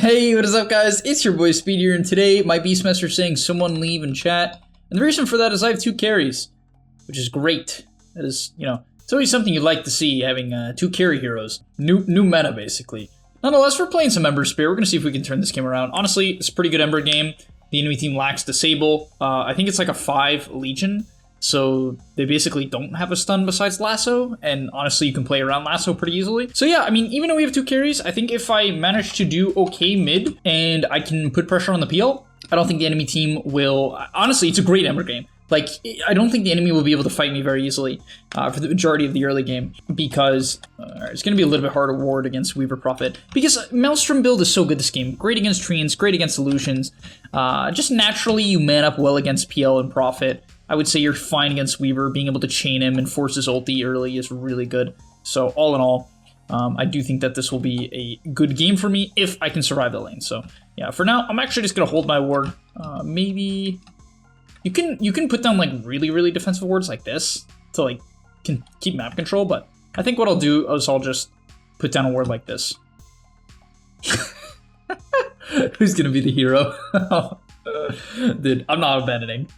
Hey, what is up guys? It's your boy Speed here, and today my Beastmaster is saying someone leave in chat. And the reason for that is I have 2 carries, which is great. That is, it's always something you'd like to see, having 2 carry heroes. New meta, basically. Nonetheless, we're playing some Ember Spear. We're going to see if we can turn this game around. Honestly, it's a pretty good Ember game. The enemy team lacks Disable. I think it's like a 5 Legion. So they basically don't have a stun besides Lasso, and honestly you can play around Lasso pretty easily. So yeah, I mean, even though we have 2 carries, I think if I manage to do okay mid and I can put pressure on the PL, I don't think the enemy team will... Honestly, it's a great Ember game. Like, I don't think the enemy will be able to fight me very easily for the majority of the early game, because it's going to be a little bit harder ward against Weaver Prophet, because Maelstrom build is so good this game. Great against Treants, great against Illusions. Just naturally you man up well against PL and Prophet. I would say you're fine against Weaver. Being able to chain him and force his ulti early is really good. So all in all, I do think that this will be a good game for me if I can survive the lane. So yeah, for now, I'm actually just going to hold my ward. Maybe you can put down like really defensive wards like this to like keep map control. But I think what I'll do is I'll just put down a ward like this. Who's going to be the hero? Dude, I'm not abandoning.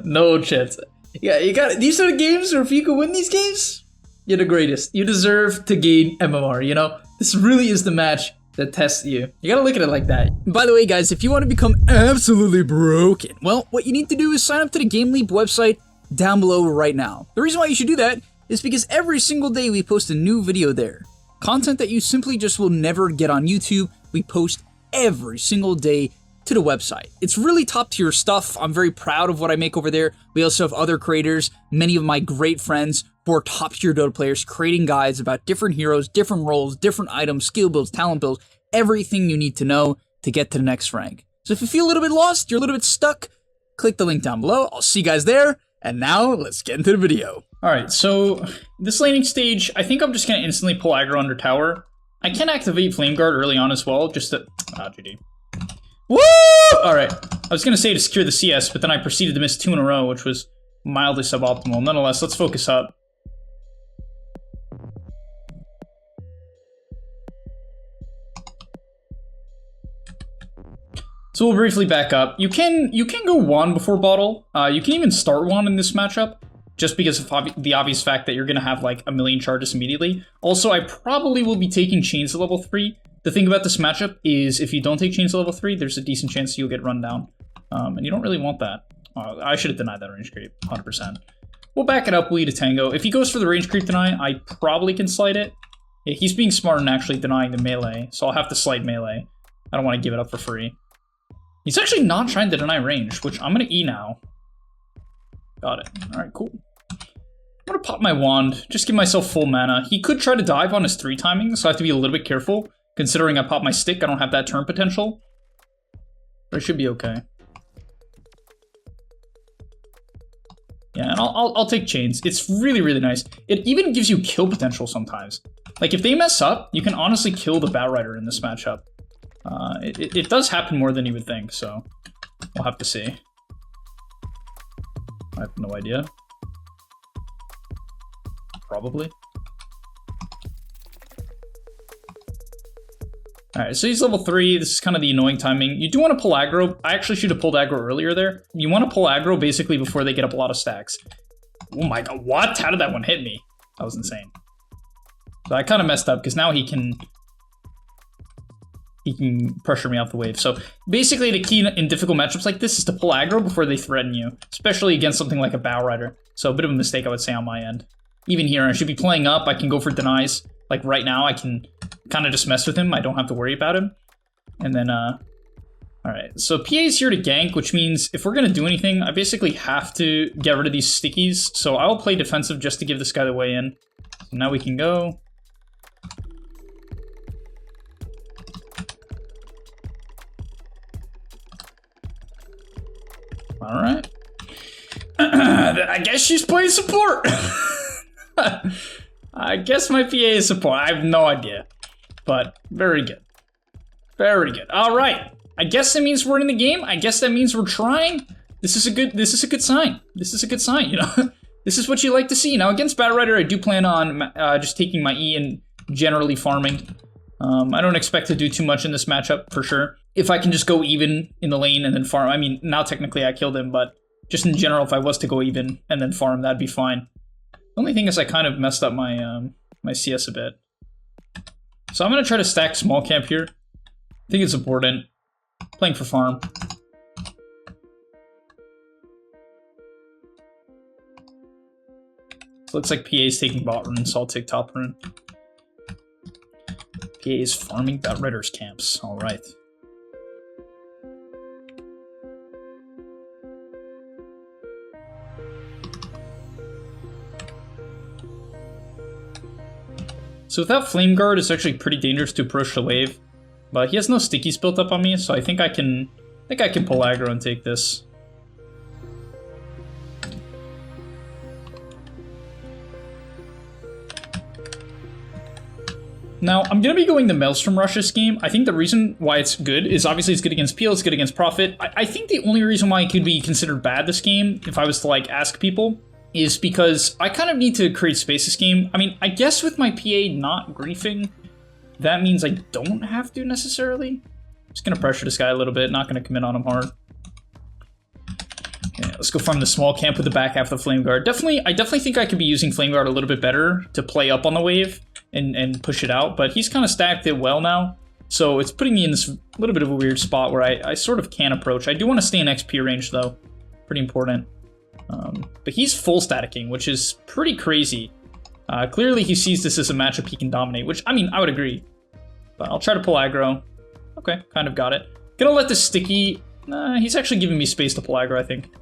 No chance. Yeah, you got these are the games where if you can win these games, you're the greatest. You deserve to gain MMR, you know? This really is the match that tests you. You gotta look at it like that. By the way, guys, if you want to become absolutely broken, well, what you need to do is sign up to the gameleap website down below right now. The reason why you should do that is because every single day we post a new video there. Content that you simply just will never get on YouTube, we post every single day to the website. It's really top tier stuff. I'm very proud of what I make over there. We also have other creators, many of my great friends who are top tier Dota players, creating guides about different heroes, different roles, different items, skill builds, talent builds, everything you need to know to get to the next rank. So if you feel a little bit lost, you're a little bit stuck, click the link down below. I'll see you guys there. And now let's get into the video. All right, so this laning stage, I think I'm just gonna instantly pull aggro under tower. I can activate Flame Guard early on as well, just to, GG. Woo! Alright, I was going to say to secure the CS, but then I proceeded to miss 2 in a row, which was mildly suboptimal. Nonetheless, let's focus up. So we'll briefly back up. You can go 1 before bottle. You can even start 1 in this matchup, just because of the obvious fact that you're going to have like a million charges immediately. Also, I probably will be taking chains to level 3. The thing about this matchup is if you don't take chains to level 3, there's a decent chance you'll get run down. And you don't really want that. I should have denied that range creep, 100%. We'll back it up, lead a tango. If he goes for the range creep deny, I probably can slide it. Yeah, he's being smart and actually denying the melee, so I'll have to slide melee. I don't want to give it up for free. He's actually not trying to deny range, which I'm going to E now. Got it. Alright, cool. I'm going to pop my wand, just give myself full mana. He could try to dive on his 3 timing, so I have to be a little bit careful. Considering I pop my stick, I don't have that turn potential. But it should be okay. Yeah, and I'll take chains. It's really nice. It even gives you kill potential sometimes. Like, if they mess up, you can honestly kill the Batrider in this matchup. It does happen more than you would think, so we'll have to see. I have no idea. Probably. Alright, so he's level 3. This is kind of the annoying timing. You do want to pull aggro. I actually should have pulled aggro earlier there. You want to pull aggro basically before they get up a lot of stacks. Oh my god, what? How did that one hit me? That was insane. So I kind of messed up because now he can pressure me off the wave. So basically the key in difficult matchups like this is to pull aggro before they threaten you, especially against something like a Batrider. So a bit of a mistake I would say on my end. Even here, I should be playing up. I can go for denies. Like right now, I can kind of just mess with him. I don't have to worry about him. And then, alright. So PA is here to gank, which means if we're going to do anything, I basically have to get rid of these stickies. So I'll play defensive just to give this guy the way in. So now we can go. Alright. I guess she's playing support. I guess my PA is support. I have no idea. But very good. Very good. Alright. I guess that means we're in the game. I guess that means we're trying. This is a good sign. This is a good sign, you know? This is what you like to see. Now against Batrider, I do plan on just taking my E and generally farming. I don't expect to do too much in this matchup, for sure. If I can just go even in the lane and then farm, I mean, now technically I killed him, but just in general, if I was to go even and then farm, that'd be fine. The only thing is I kind of messed up my my CS a bit. So I'm going to try to stack small camp here. I think it's important. Playing for farm. So looks like PA is taking bot rune, so I'll take top rune. PA is farming that Ritter's camps. Alright. So without Flame Guard, it's actually pretty dangerous to approach the wave. But he has no stickies built up on me, so I think I can pull aggro and take this. Now, I'm going to be going the Maelstrom Rush this game. I think the reason why it's good is obviously it's good against Peel, it's good against Prophet. I think the only reason why it could be considered bad this game, if I was to like ask people, is because I kind of need to create space this game. I mean, I guess with my PA not griefing, that means I don't have to necessarily. Just going to pressure this guy a little bit, not going to commit on him hard. Okay, let's go farm the small camp with the back half of the Flame Guard. I definitely think I could be using Flame Guard a little bit better to play up on the wave and push it out, but he's kind of stacked it well now. So it's putting me in this little bit of a weird spot where I sort of can approach. I do want to stay in XP range though. Pretty important. But he's full staticking, which is pretty crazy. Clearly he sees this as a matchup he can dominate, which, I mean, I would agree. But I'll try to pull aggro. Okay, kind of got it. Gonna let this sticky... he's actually giving me space to pull aggro, I think.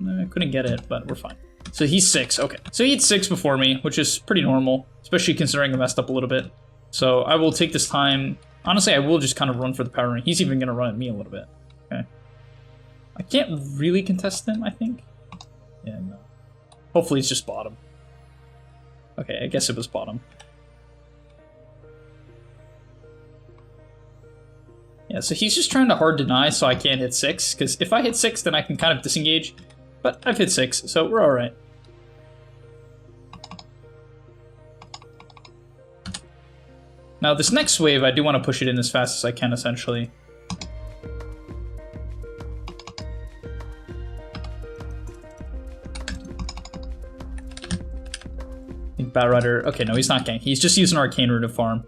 I couldn't get it, but we're fine. So he's 6, okay. So he had 6 before me, which is pretty normal, especially considering I messed up a little bit. So I will take this time. Honestly, I will just kind of run for the power ring. He's even gonna run at me a little bit. Okay. I can't really contest him, I think. Yeah, no. Hopefully it's just bottom. Okay, I guess it was bottom. Yeah, so he's just trying to hard deny so I can't hit 6, because if I hit 6, then I can kind of disengage. But I've hit 6, so we're alright. Now this next wave, I do want to push it in as fast as I can, essentially. Batrider. Okay, no, he's not ganking. He's just using Arcane Rune to farm.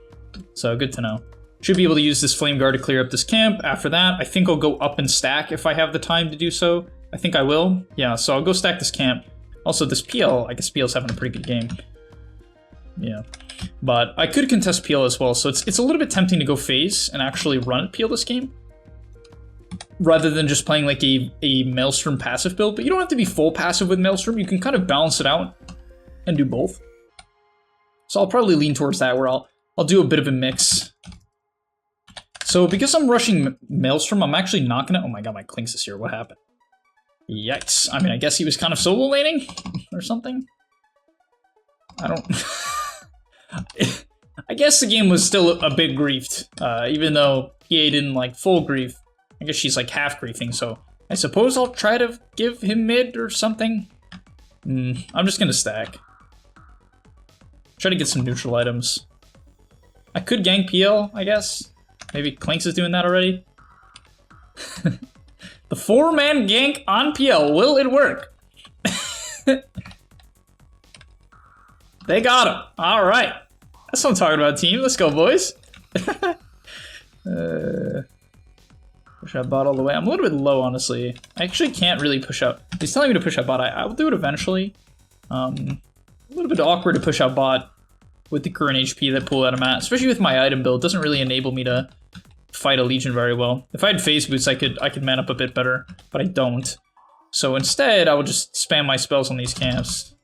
So, good to know. Should be able to use this Flame Guard to clear up this camp. After that, I think I'll go up and stack if I have the time to do so. I think I will. Yeah, so I'll go stack this camp. Also, this PL, I guess PL's having a pretty good game. Yeah. But I could contest PL as well, so it's a little bit tempting to go phase and actually run at PL this game. Rather than just playing like a Maelstrom passive build. But you don't have to be full passive with Maelstrom. You can kind of balance it out and do both. So I'll probably lean towards that, where I'll do a bit of a mix. So because I'm rushing Maelstrom, I'm actually not gonna... Oh my god, my Clinks is here. What happened? Yikes. I mean, I guess he was kind of solo laning or something. I don't... I guess the game was still a bit griefed, even though EA didn't like full grief. I guess she's like half griefing, so I suppose I'll try to give him mid or something. I'm just gonna stack. Try to get some neutral items. I could gank PL, I guess. Maybe Clinks is doing that already. The 4-man gank on PL. Will it work? They got him. All right. That's what I'm talking about, team. Let's go, boys. Push out bot all the way. I'm a little bit low, honestly. I actually can't really push out. He's telling me to push out bot. I will do it eventually. A little bit awkward to push out bot with the current HP that pull out I'm at, especially with my item build. It doesn't really enable me to fight a Legion very well. If I had phase boots, I could man up a bit better, but I don't. So instead, I will just spam my spells on these camps.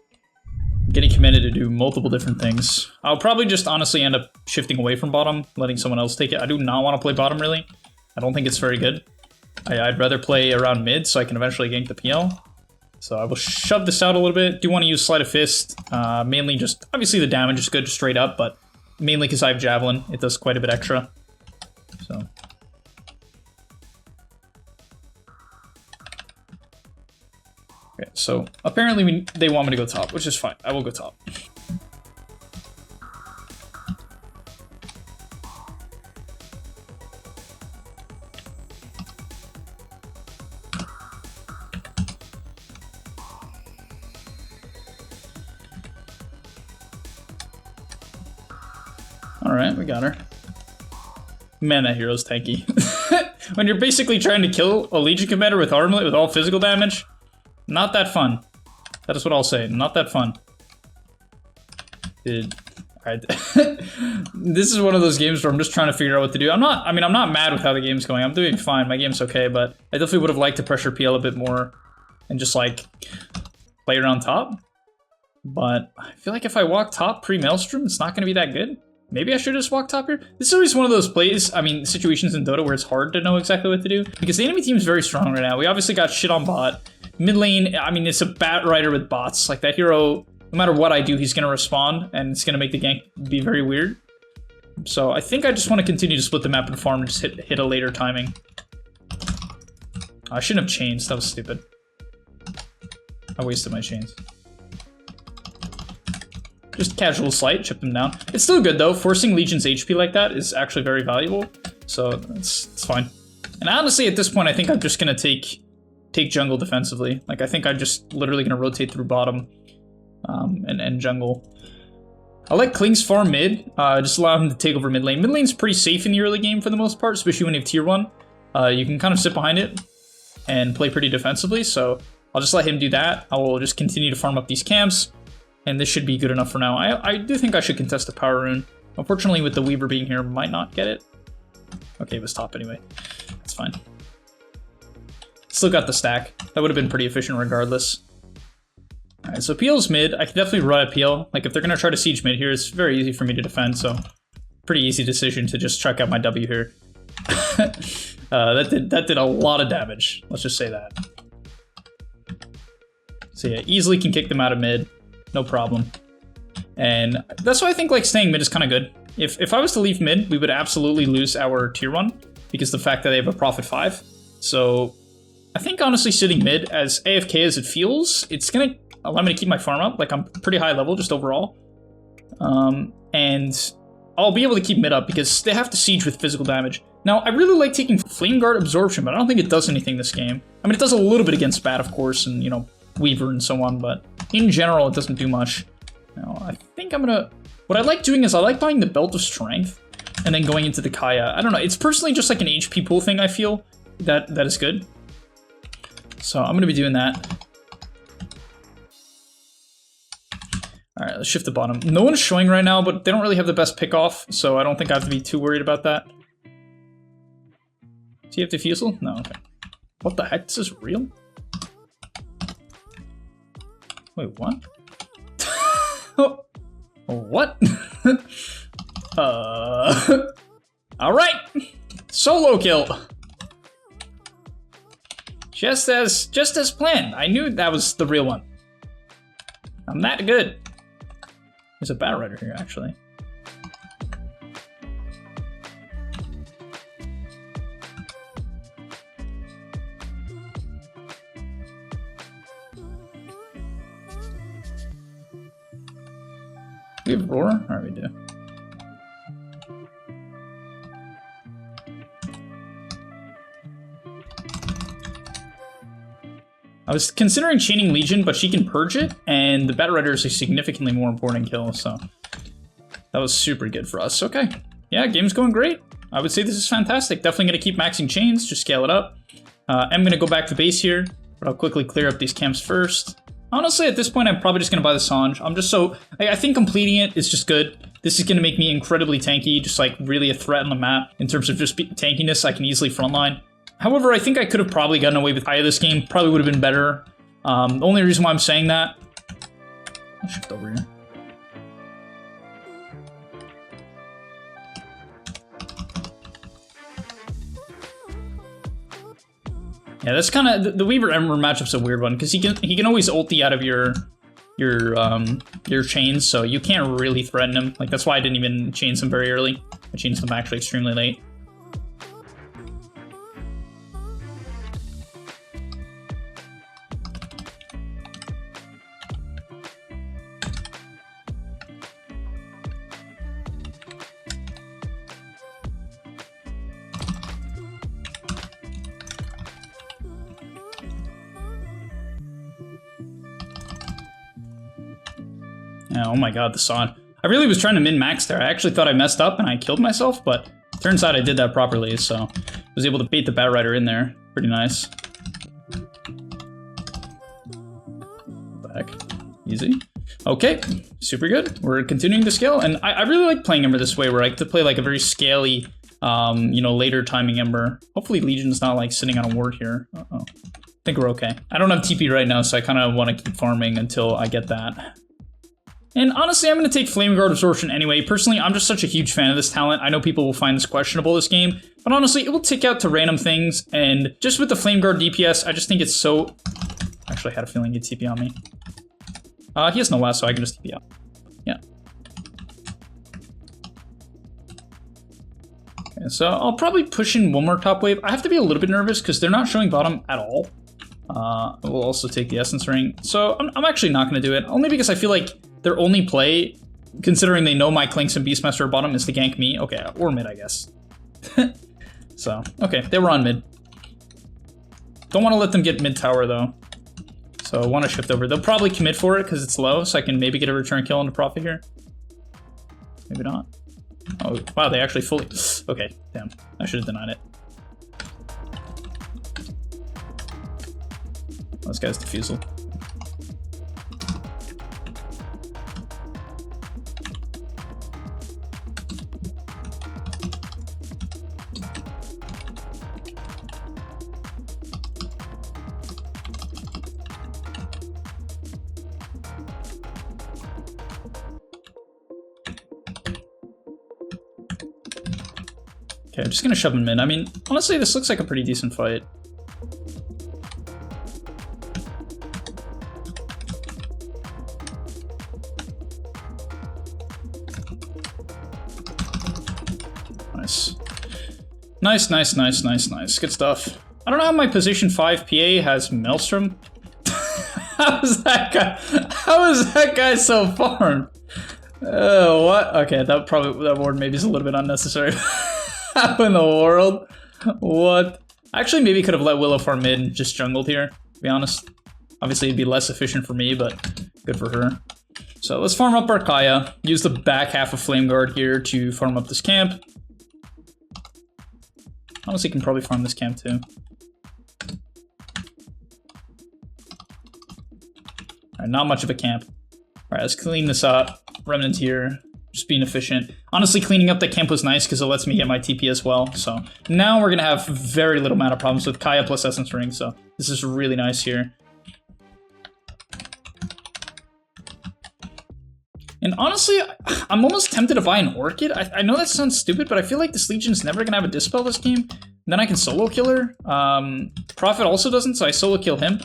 Getting committed to do multiple different things. I'll probably just honestly end up shifting away from bottom, letting someone else take it. I do not want to play bottom, really. I don't think it's very good. I'd rather play around mid so I can eventually gank the PL. So I will shove this out a little bit. Do want to use Sleight of Fist. Mainly just, obviously the damage is good straight up, but mainly because I have Javelin. It does quite a bit extra. So. Okay, so apparently they want me to go top, which is fine. I will go top. Alright, we got her. Man, that hero's tanky. When you're basically trying to kill a Legion commander with armlet with all physical damage, not that fun. That is what I'll say. Not that fun. Dude. Alright. This is one of those games where I'm just trying to figure out what to do. I'm not mad with how the game's going. I'm doing fine. My game's okay, but I definitely would have liked to pressure PL a bit more and just like play around top. But I feel like if I walk top pre-Maelstrom, it's not going to be that good. Maybe I should just walk top here. This is always one of those plays, situations in Dota where it's hard to know exactly what to do. Because the enemy team is very strong right now. We obviously got shit on bot. Mid lane, it's a bat rider with bots. Like that hero, no matter what I do, he's going to respond. And it's going to make the gank be very weird. So I think I just want to continue to split the map and farm and just hit a later timing. I shouldn't have chains. That was stupid. I wasted my chains. Just casual slight, chip them down. It's still good though. Forcing Legion's HP like that is actually very valuable. So it's fine. And honestly, at this point, I think I'm just gonna take jungle defensively. Like I think I'm just literally gonna rotate through bottom and jungle. I like Kling's farm mid. Just allow him to take over mid lane. Mid lane's pretty safe in the early game for the most part, especially when you have tier 1. You can kind of sit behind it and play pretty defensively. So I'll just let him do that. I will just continue to farm up these camps. And this should be good enough for now. I do think I should contest the power rune. Unfortunately, with the Weaver being here, might not get it. Okay, it was top anyway. That's fine. Still got the stack. That would have been pretty efficient regardless. Alright, so PL's mid. I can definitely run a PL. Like, if they're going to try to siege mid here, it's very easy for me to defend, so pretty easy decision to just chuck out my W here. That did a lot of damage. Let's just say that. So yeah, easily can kick them out of mid. No problem. And that's why I think like staying mid is kind of good. If I was to leave mid, we would absolutely lose our tier 1 because the fact that they have a profit 5. So I think honestly sitting mid, as AFK as it feels, it's gonna allow me to keep my farm up. Like I'm pretty high level just overall. And I'll be able to keep mid up because they have to siege with physical damage. Now, I really like taking Flame Guard Absorption, but I don't think it does anything this game. It does a little bit against Bat, of course, and, Weaver and so on, but in general, it doesn't do much. Now, I think I'm gonna... What I like doing is I like buying the Belt of Strength and then going into the Kaya. I don't know, it's personally just like an HP pool thing, I feel, that is good. So I'm gonna be doing that. Alright, let's shift the bottom. No one's showing right now, but they don't really have the best pick off, so I don't think I have to be too worried about that. Does he have defusal? No, okay. What the heck? This is real? Wait, what? What? Alright! Solo kill! Just as planned. I knew that was the real one. I'm that good. There's a Battle Rider here, actually. We have Roar? Alright, we do. I was considering chaining Legion, but she can purge it, and the Battle Rider is a significantly more important kill, so that was super good for us. Okay. Yeah, game's going great. I would say this is fantastic. Definitely going to keep maxing chains, just scale it up. I'm going to go back to base here, but I'll quickly clear up these camps first. Honestly, at this point, I'm probably just going to buy the Sange. I'm just so... I think completing it is just good. This is going to make me incredibly tanky, just like really a threat on the map. In terms of just tankiness, I can easily frontline. However, I think I could have probably gotten away with Kaya this game. Probably would have been better. The only reason why I'm saying that... I'll shift over here. Yeah, that's kind of the Weaver Ember matchup's a weird one because he can always ulti out of your chains, so you can't really threaten him. Like that's why I didn't even chain him very early. I chained him actually extremely late. Oh my god, the Son. I really was trying to min-max there. I actually thought I messed up and I killed myself, but turns out I did that properly, so I was able to bait the Bat Rider in there. Pretty nice. Back. Easy. Okay, super good. We're continuing to scale, and I really like playing Ember this way, where I get to play like a very scaly, you know, later timing Ember. Hopefully Legion's not like sitting on a ward here. Uh-oh. I think we're okay. I don't have TP right now, so I kind of want to keep farming until I get that. And honestly, I'm going to take Flame Guard Absorption anyway. Personally, I'm just such a huge fan of this talent. I know people will find this questionable this game, but honestly, it will tick out to random things, and just with the Flame Guard DPS, I just think it's so... Actually, I had a feeling he'd TP on me. He has no last, so I can just TP out. Yeah. Okay, so I'll probably push in one more top wave. I have to be a little bit nervous because they're not showing bottom at all. We'll also take the Essence Ring. So I'm actually not going to do it, only because I feel like their only play, considering they know my Clinks and Beastmaster are bottom, is to gank me. Okay, or mid, I guess. So, okay, they were on mid. Don't want to let them get mid tower, though. So I want to shift over. They'll probably commit for it because it's low, so I can maybe get a return kill on the Prophet here. Maybe not. Oh, wow, they actually fully... Okay, damn. I should have denied it. This guy's defusal. Okay, I'm just gonna shove him in. I mean, honestly, this looks like a pretty decent fight. Nice. Nice. Good stuff. I don't know how my position 5 PA has Maelstrom. How is that guy so farmed? Oh, what? Okay, that ward maybe is a little bit unnecessary. How in the world? What? Actually, maybe could have let Willow farm mid and just jungled here, to be honest. Obviously, it'd be less efficient for me, but good for her. So let's farm up our Kaya. Use the back half of Flame Guard here to farm up this camp. Honestly, can probably farm this camp too. Alright, not much of a camp. Alright, let's clean this up. Remnant here. Just being efficient. Honestly, cleaning up the camp was nice because it lets me get my TP as well. So now we're going to have very little amount of problems with Kaya plus Essence Ring. So this is really nice here. And honestly, I'm almost tempted to buy an Orchid. I know that sounds stupid, but I feel like this Legion's never going to have a Dispel this game. Then I can solo kill her. Prophet also doesn't, so I solo kill him.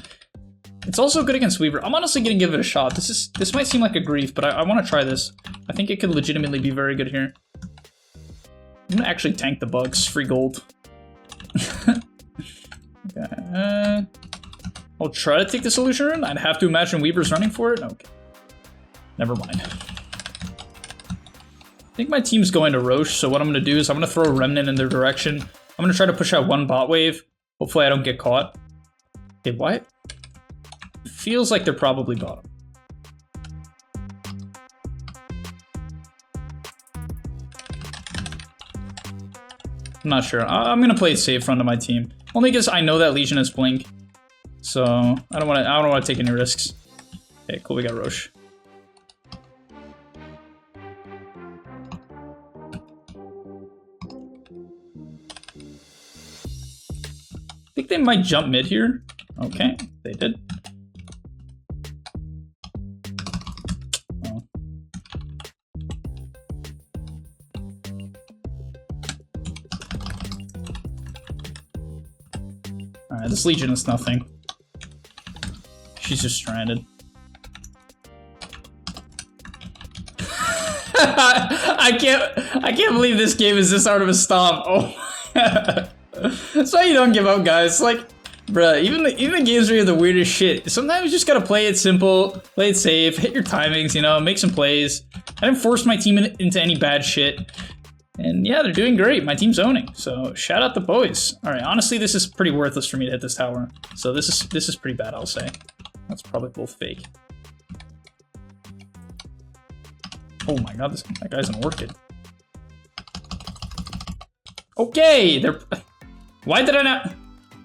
It's also good against Weaver. I'm honestly gonna give it a shot. This might seem like a grief, but I want to try this. I think it could legitimately be very good here. I'm gonna actually tank the bugs. Free gold. Okay. I'll try to take the Solution Rune. I'd have to imagine Weaver's running for it. Okay. Never mind. I think my team's going to Roche, so what I'm gonna do is I'm gonna throw a Remnant in their direction. I'm gonna try to push out one bot wave. Hopefully I don't get caught. Okay, what? Feels like they're probably bottom. I'm not sure. I'm gonna play it safe front of my team. Only because I know that Legion has Blink. So I don't wanna take any risks. Okay, cool, we got Roche. I think they might jump mid here. Okay, they did. Alright, this Legion is nothing. She's just stranded. I can't believe this game is this hard of a stomp. Oh. That's why you don't give up, guys. Like, bruh, even the games where you have the weirdest shit, sometimes you just gotta play it simple, play it safe, hit your timings, you know, make some plays. I didn't force my team into any bad shit. And yeah, they're doing great. My team's owning. So shout out the boys. All right, honestly, this is pretty worthless for me to hit this tower. So this is pretty bad, I'll say. That's probably both fake. Oh my god, that guy's an orchid. Okay, they're... Why did I not...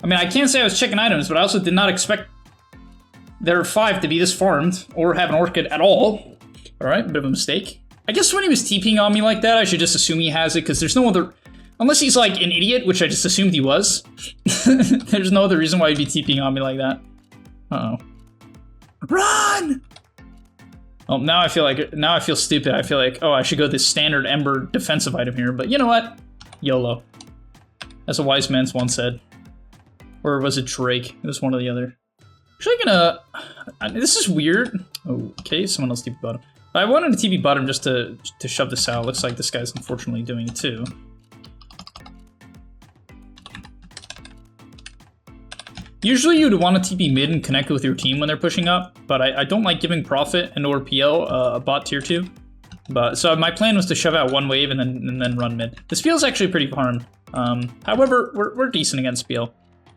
I mean, I can't say I was checking items, but I also did not expect their 5 to be this farmed, or have an orchid at all. Alright, bit of a mistake. I guess when he was TPing on me like that, I should just assume he has it, because there's no other... Unless he's like an idiot, which I just assumed he was. There's no other reason why he'd be TPing on me like that. Uh-oh. Run! Oh, now I feel stupid. I feel like, oh, I should go this standard Ember defensive item here, but you know what? YOLO. As a wise man once said. Or was it Drake? It was one or the other. Actually gonna... This is weird. Okay, someone else TP bottom. I wanted to TP bottom just to shove this out. Looks like this guy's unfortunately doing it too. Usually you'd want to TP mid and connect with your team when they're pushing up, but I don't like giving Prophet and or PL a bot tier 2. But so my plan was to shove out one wave and then run mid. This PL is actually pretty farmed. However, we're decent against PL.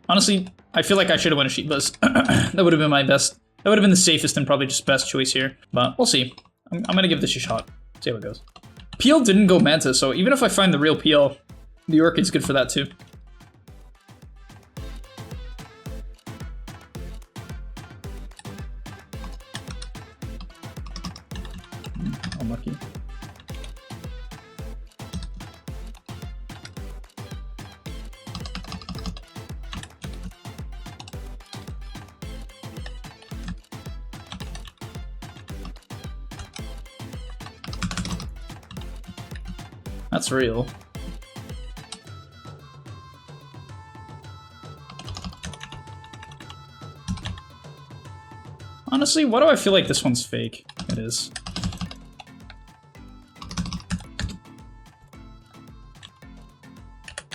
Honestly, I feel like I should have won a Sheep Buzz. That would have been my best. That would have been the safest and probably just best choice here. But we'll see. I'm gonna give this a shot. See how it goes. PL didn't go Manta, so even if I find the real PL, the Orchid's good for that too. Unlucky. That's real. Honestly, why do I feel like this one's fake? It is.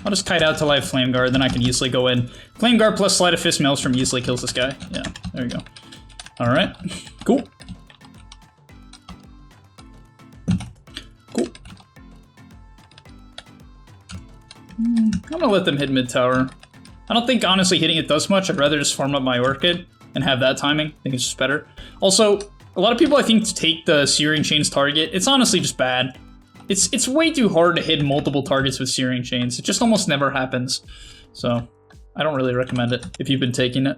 I'll just kite out till I have Flame Guard, then I can easily go in. Flame Guard plus Sleight of Fist Maelstrom easily kills this guy. Yeah, there we go. Alright, cool. Cool. I'm gonna let them hit mid tower. I don't think, honestly, hitting it does much. I'd rather just farm up my Orchid and have that timing. I think it's just better. Also, a lot of people, I think, take the Searing Chains target. It's honestly just bad. It's way too hard to hit multiple targets with Searing Chains. It just almost never happens. So, I don't really recommend it if you've been taking it.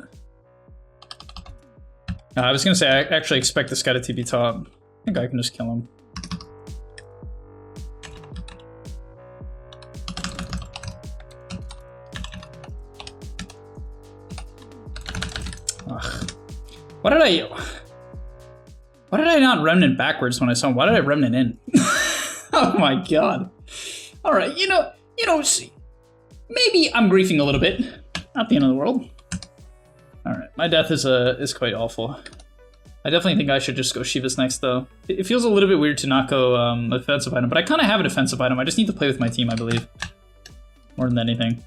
I was gonna say, I actually expect this guy to TP top. I think I can just kill him. Ugh. Why did I not remnant backwards when I saw him? Why did I remnant in? Oh my god. Alright, you know, see, maybe I'm griefing a little bit. Not the end of the world. Alright, my death is quite awful. I definitely think I should just go Shivas next, though. It feels a little bit weird to not go a defensive item, but I kind of have a defensive item. I just need to play with my team, I believe. More than anything.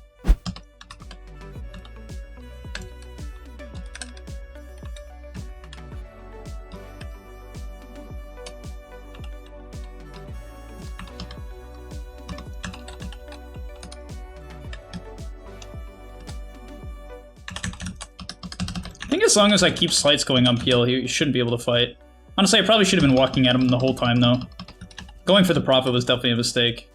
I think as long as I keep slights going on PL, he shouldn't be able to fight. Honestly, I probably should have been walking at him the whole time, though. Going for the Prophet was definitely a mistake.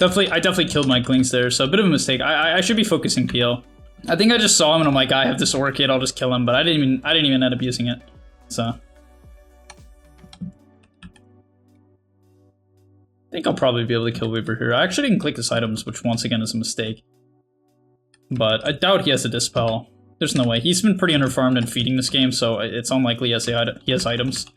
I definitely killed my Klings there, so a bit of a mistake. I should be focusing PL. I think I just saw him and I'm like, I have this Orchid, I'll just kill him, but I didn't even end up using it. So I think I'll probably be able to kill Weaver here. I actually didn't click his items, which once again is a mistake. But I doubt he has a Dispel. There's no way. He's been pretty underfarmed and feeding this game, so it's unlikely he has items.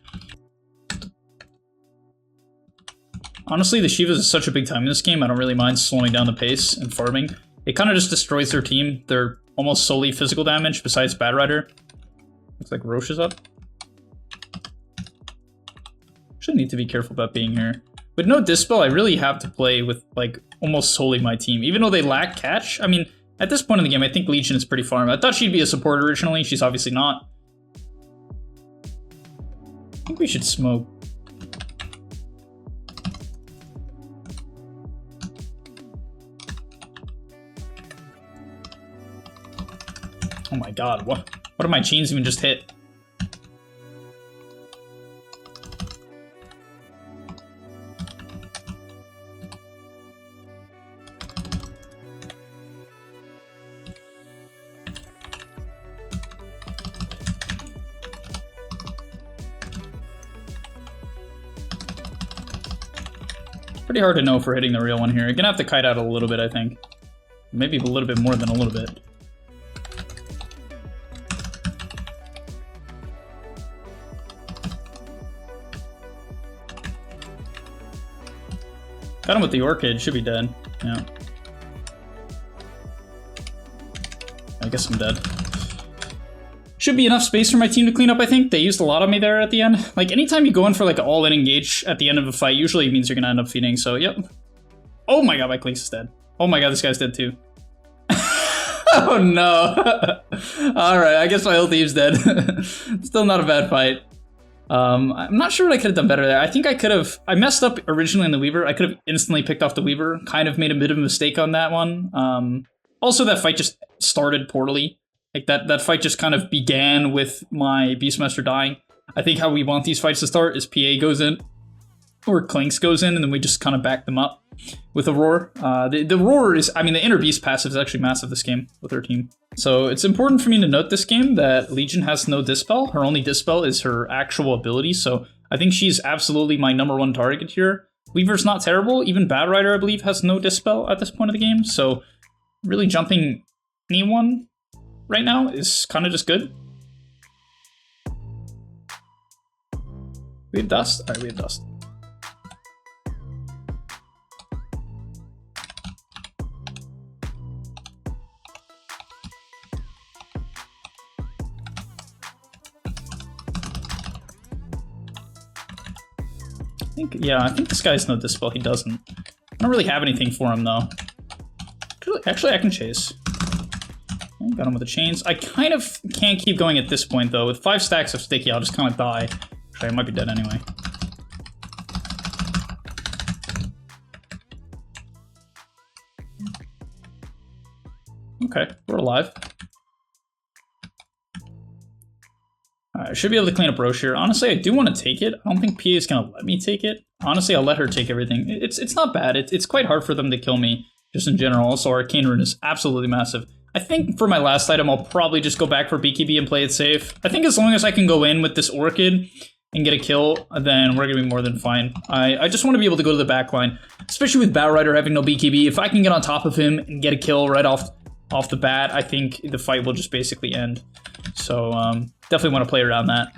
Honestly, the Shivas is such a big time in this game, I don't really mind slowing down the pace and farming. It kind of just destroys their team. They're almost solely physical damage, besides Bad Rider. Looks like Roche is up. Should need to be careful about being here. With no Dispel, I really have to play with, like, almost solely my team. Even though they lack catch, I mean, at this point in the game, I think Legion is pretty farm. I thought she'd be a support originally. She's obviously not. I think we should smoke. Oh my god, what did my chains even just hit? Pretty hard to know if we're hitting the real one here. You're gonna have to kite out a little bit, I think. Maybe a little bit more than a little bit. Got him with the Orchid, should be dead. Yeah. I guess I'm dead. Should be enough space for my team to clean up, I think. They used a lot of me there at the end. Like, anytime you go in for, like, an all-in engage at the end of a fight, usually it means you're gonna end up feeding, so, yep. Oh my god, my Cleese is dead. Oh my god, this guy's dead, too. Oh, no. Alright, I guess my whole team's dead. Still not a bad fight. I'm not sure what I could have done better there. I think I could have... I messed up originally in the Weaver. I could have instantly picked off the Weaver. Kind of made a bit of a mistake on that one. Also, that fight just started poorly. Like, that fight just kind of began with my Beastmaster dying. I think how we want these fights to start is PA goes in, or Clinks goes in, and then we just kind of back them up with a Roar. The Roar is... I mean, the Inner Beast passive is actually massive this game with her team. So it's important for me to note this game that Legion has no Dispel. Her only Dispel is her actual ability, so I think she's absolutely my #1 target here. Weaver's not terrible. Even Bad Rider, I believe, has no Dispel at this point of the game, so really jumping anyone right now is kind of just good. We have Dust? Alright, we have Dust. I think this guy has no Dispel. He doesn't. I don't really have anything for him, though. Actually, I can chase. Okay, got him with the chains. I kind of can't keep going at this point, though. With 5 stacks of Sticky, I'll just kind of die. Actually, I might be dead anyway. Okay, we're alive. I should be able to clean up Roche here. Honestly, I do want to take it. I don't think PA is going to let me take it. Honestly, I'll let her take everything. It's not bad. It's quite hard for them to kill me, just in general. Also, Arcane Rune is absolutely massive. I think for my last item, I'll probably just go back for BKB and play it safe. I think as long as I can go in with this Orchid and get a kill, then we're going to be more than fine. I just want to be able to go to the back line, especially with Battle Rider having no BKB. If I can get on top of him and get a kill right off the bat, I think the fight will just basically end. So definitely want to play around that.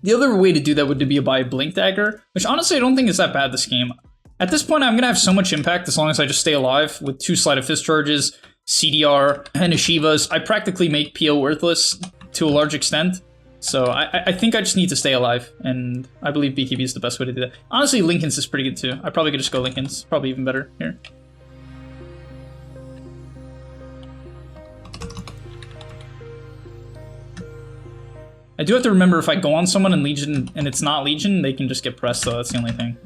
The other way to do that would be buy a Blink Dagger, which honestly I don't think is that bad this game. At this point, I'm going to have so much impact as long as I just stay alive with 2 Sleight of Fist charges, CDR, and Ashivas. I practically make PO worthless to a large extent. So I think I just need to stay alive, and I believe BKB is the best way to do that. Honestly, Lincoln's is pretty good too. I probably could just go Lincoln's, probably even better here. I do have to remember if I go on someone in Legion and it's not Legion, they can just get pressed, though. That's the only thing.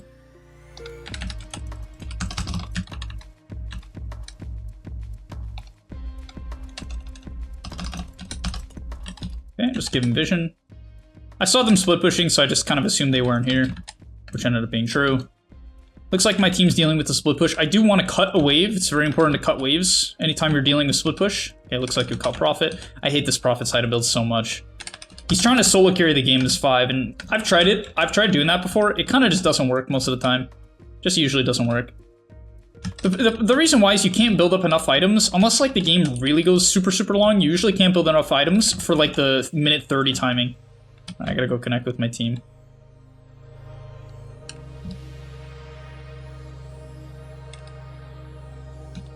Okay, just give him vision. I saw them split pushing, so I just kind of assumed they weren't here, which ended up being true. Looks like my team's dealing with the split push. I do want to cut a wave. It's very important to cut waves anytime you're dealing with split push. Okay, looks like you cut Prophet. I hate this Prophet side of build so much. He's trying to solo carry the game this 5, and I've tried it. I've tried doing that before. It kind of just doesn't work most of the time. Just usually doesn't work. The reason why is you can't build up enough items. Unless like the game really goes super long, you usually can't build enough items for like the minute 30 timing. I gotta go connect with my team.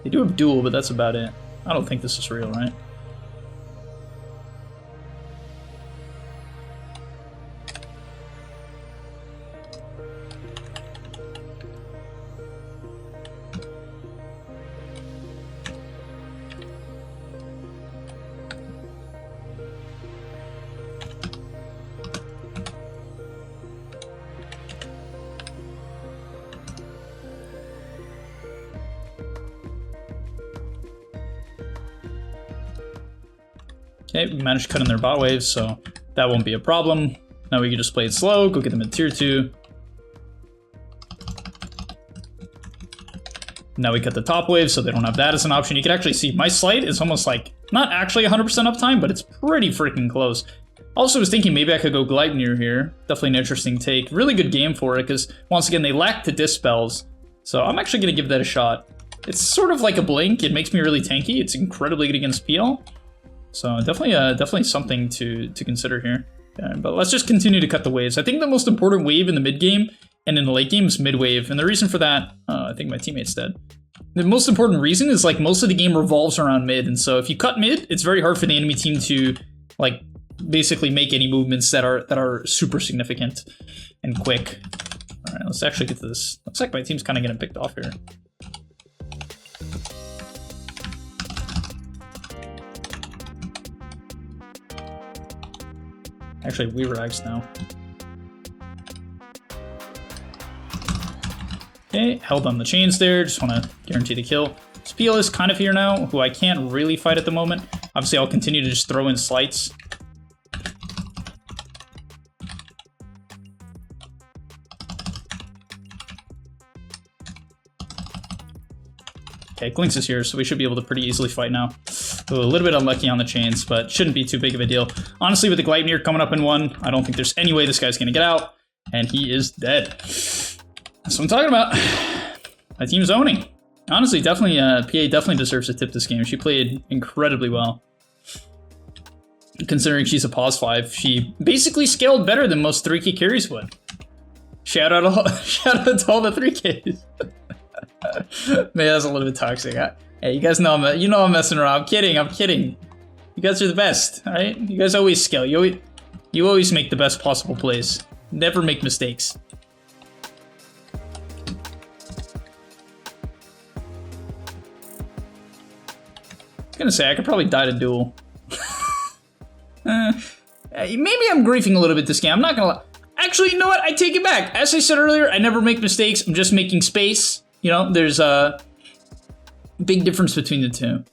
They do have duel, but that's about it. I don't think this is real, right? Okay, we managed to cut in their bot waves, so that won't be a problem. Now we can just play it slow, go get them in tier 2. Now we cut the top wave, so they don't have that as an option. You can actually see my slight is almost like, not actually 100% uptime, but it's pretty freaking close. Also was thinking maybe I could go Gleipnir here. Definitely an interesting take. Really good game for it, because once again, they lack the dispels. So I'm actually going to give that a shot. It's sort of like a blink. It makes me really tanky. It's incredibly good against PL. So definitely something to consider here. Okay, but let's just continue to cut the waves. I think the most important wave in the mid game and in the late game is mid wave. And the reason for that, I think my teammate's dead. The most important reason is like most of the game revolves around mid. And so if you cut mid, it's very hard for the enemy team to like basically make any movements that are super significant and quick. All right, let's actually get to this. Looks like my team's kind of getting picked off here. Actually, we rags now. Okay, held on the chains there. Just want to guarantee the kill. Spiel is kind of here now, who I can't really fight at the moment. Obviously, I'll continue to just throw in slights. Okay, Glinks is here, so we should be able to pretty easily fight now. Ooh, a little bit unlucky on the chains, but shouldn't be too big of a deal. Honestly, with the Gleipnir coming up in 1, I don't think there's any way this guy's going to get out, and he is dead. That's what I'm talking about. My team's owning. Honestly, definitely, PA definitely deserves to tip this game. She played incredibly well. Considering she's a pause 5, she basically scaled better than most 3K carries would. Shout out to all the 3Ks. Man, that's a little bit toxic. Hey, you guys know I'm messing around. I'm kidding. You guys are the best, all right? You guys always scale. You always make the best possible plays. Never make mistakes. I was gonna say I could probably die to duel. Maybe I'm griefing a little bit this game. I'm not gonna lie. Actually, you know what? I take it back. As I said earlier, I never make mistakes. I'm just making space. You know, there's a big difference between the two.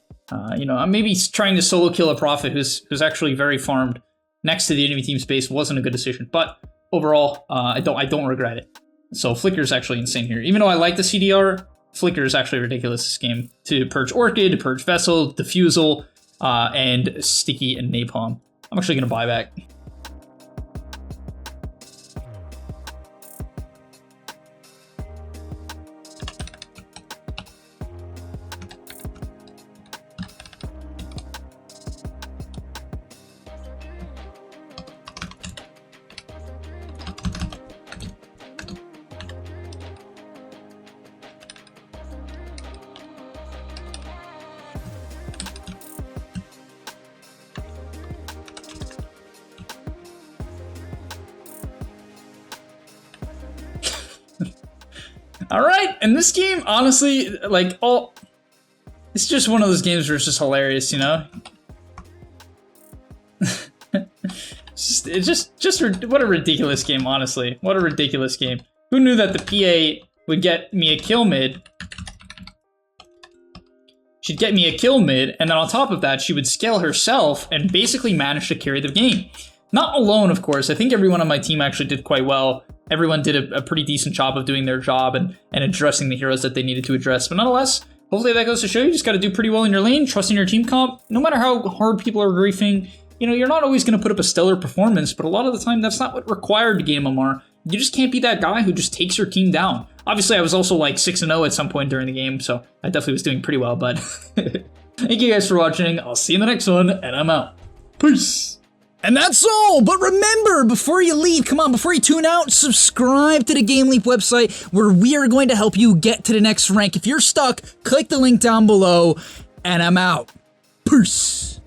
You know, I'm maybe trying to solo kill a Prophet who's actually very farmed next to the enemy team space. Wasn't a good decision, but overall, I don't regret it. So Flicker is actually insane here. Even though I like the CDR, Flicker is actually ridiculous this game. To purge Orchid, to purge Vessel, Diffusal, and Sticky and Napalm. I'm actually gonna buy back. All right, and this game, honestly, like, it's just one of those games where it's just hilarious, you know? What a ridiculous game, honestly. What a ridiculous game. Who knew that the PA would get me a kill mid? She'd get me a kill mid, and then on top of that, she would scale herself and basically manage to carry the game. Not alone, of course. I think everyone on my team actually did quite well. Everyone did a pretty decent job of doing their job and addressing the heroes that they needed to address. But nonetheless, hopefully that goes to show you just got to do pretty well in your lane, trusting your team comp. No matter how hard people are griefing, you know, you're not always going to put up a stellar performance, but a lot of the time that's not what required to game MMR. You just can't be that guy who just takes your team down. Obviously, I was also like 6-0 at some point during the game, so I definitely was doing pretty well, but thank you guys for watching. I'll see you in the next one, and I'm out. Peace. And that's all, but remember, before you leave, before you tune out, subscribe to the gameleap website where we are going to help you get to the next rank. If you're stuck, click the link down below, and I'm out. Peace.